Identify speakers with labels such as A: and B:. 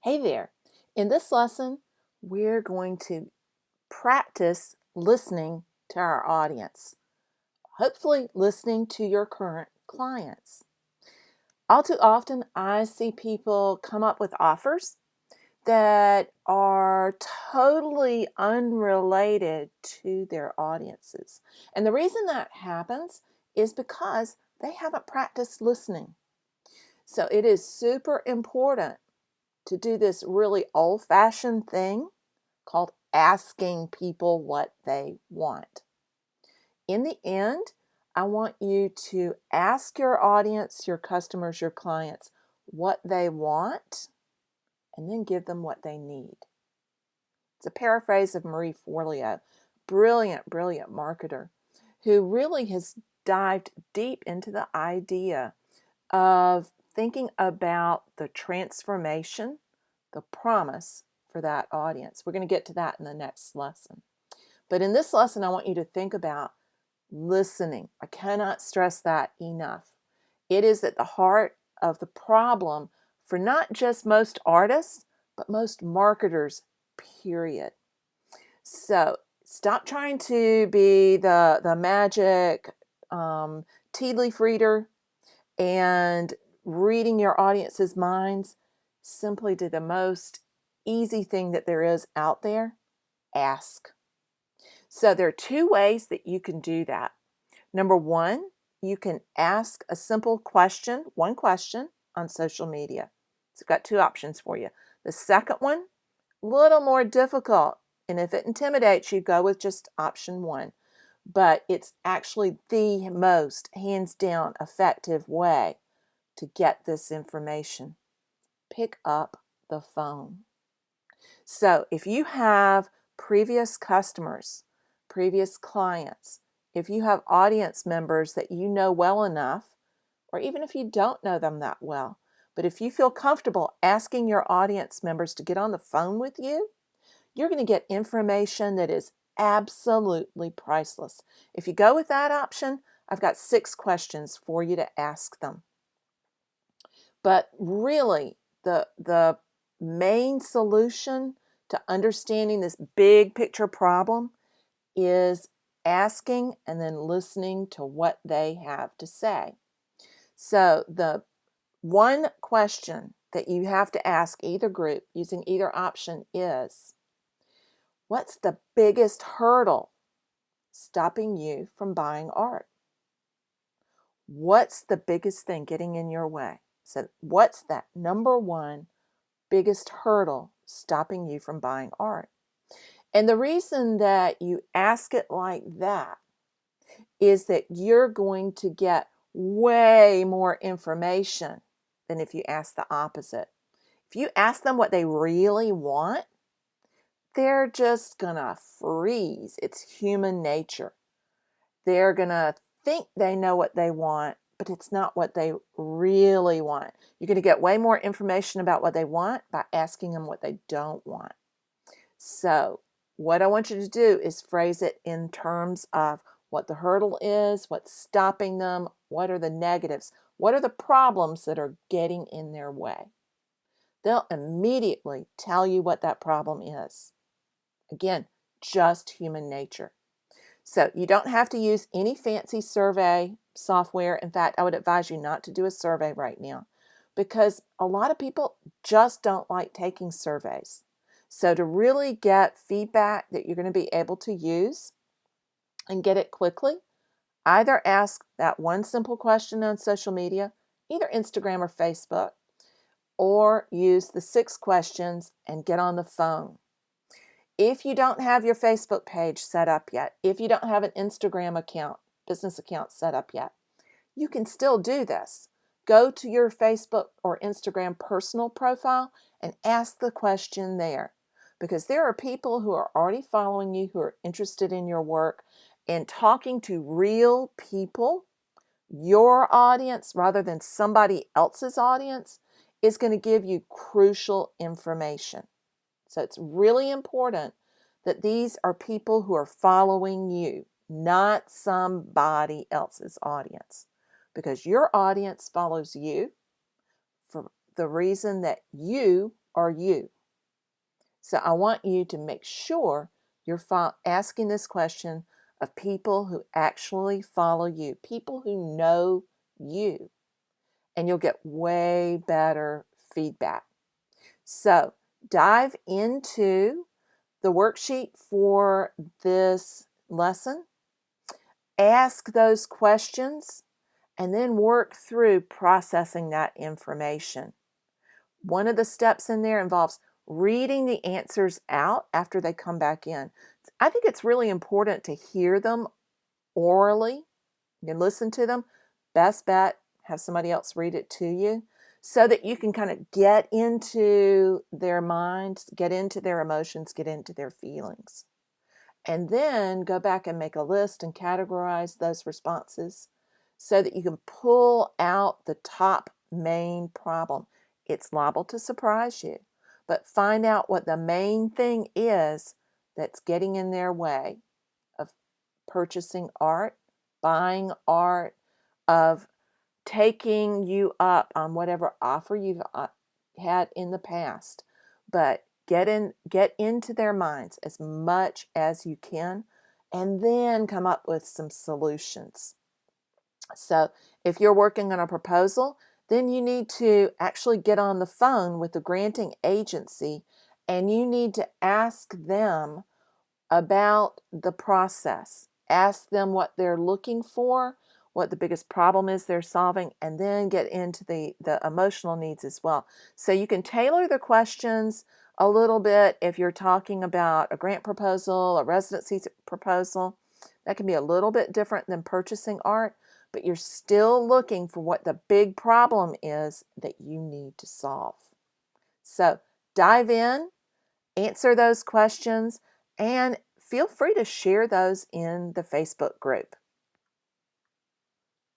A: Hey there. In this lesson, we're going to practice listening to our audience, hopefully listening to your current clients. All too often, I see people come up with offers that are totally unrelated to their audiences. And the reason that happens is because they haven't practiced listening. So it is super important to do this really old-fashioned thing called asking people what they want. In the end, I want you to ask your audience, your customers, your clients, what they want, and then give them what they need. It's a paraphrase of Marie Forleo, brilliant, brilliant marketer, who really has dived deep into the idea of thinking about the transformation, the promise for that audience. We're going to get to that in the next lesson. But in this lesson, I want you to think about listening. I cannot stress that enough. It is at the heart of the problem for not just most artists, but most marketers, period. So stop trying to be the magic tea leaf reader and reading your audience's minds. Simply do the most easy thing that there is out there: ask. So there are two ways that you can do that. Number one, you can ask a simple question, one question, on social media. So I've got two options for you. The second one, a little more difficult, and if it intimidates you, go with just option one. But it's actually the most hands down effective way to get this information. Pick up the phone. So if you have previous customers, previous clients, if you have audience members that you know well enough, or even if you don't know them that well, but if you feel comfortable asking your audience members to get on the phone with you, you're going to get information that is absolutely priceless. If you go with that option, I've got 6 questions for you to ask them. But really, the main solution to understanding this big picture problem is asking and then listening to what they have to say. So the one question that you have to ask either group using either option is, what's the biggest hurdle stopping you from buying art? What's the biggest thing getting in your way? So what's that number one biggest hurdle stopping you from buying art? And the reason that you ask it like that is that you're going to get way more information than if you ask the opposite. If you ask them what they really want, they're just gonna freeze. It's human nature. They're gonna think they know what they want, but it's not what they really want. You're going to get way more information about what they want by asking them what they don't want. So what I want you to do is phrase it in terms of what the hurdle is, what's stopping them, what are the negatives, what are the problems that are getting in their way. They'll immediately tell you what that problem is. Again, just human nature. So you don't have to use any fancy survey software. In fact, I would advise you not to do a survey right now because a lot of people just don't like taking surveys. So to really get feedback that you're going to be able to use and get it quickly, either ask that one simple question on social media, either Instagram or Facebook, or use the 6 questions and get on the phone. If you don't have your Facebook page set up yet, if you don't have an Instagram account, business account set up yet, you can still do this. Go to your Facebook or Instagram personal profile and ask the question there. Because there are people who are already following you, who are interested in your work, and talking to real people, your audience rather than somebody else's audience, is going to give you crucial information. So it's really important that these are people who are following you, not somebody else's audience, because your audience follows you for the reason that you are you? So I want you to make sure you're asking this question of people who actually follow you, people who know you, and you'll get way better feedback. So dive into the worksheet for this lesson, ask those questions, and then work through processing that information. One of the steps in there involves reading the answers out after they come back in. I think it's really important to hear them orally. You can listen to them. Best bet, have somebody else read it to you so that you can kind of get into their minds, get into their emotions, get into their feelings. And then go back and make a list and categorize those responses so that you can pull out the top main problem. It's liable to surprise you, but find out what the main thing is that's getting in their way of purchasing art, buying art, of taking you up on whatever offer you've had in the past. But get into their minds as much as you can, and then come up with some solutions. So if you're working on a proposal, then you need to actually get on the phone with the granting agency, and you need to ask them about the process. Ask them what they're looking for, what the biggest problem is they're solving, and then get into the emotional needs as well. So you can tailor the questions a little bit if you're talking about a grant proposal, a residency proposal. That can be a little bit different than purchasing art, but you're still looking for what the big problem is that you need to solve. So dive in, answer those questions, and feel free to share those in the Facebook group.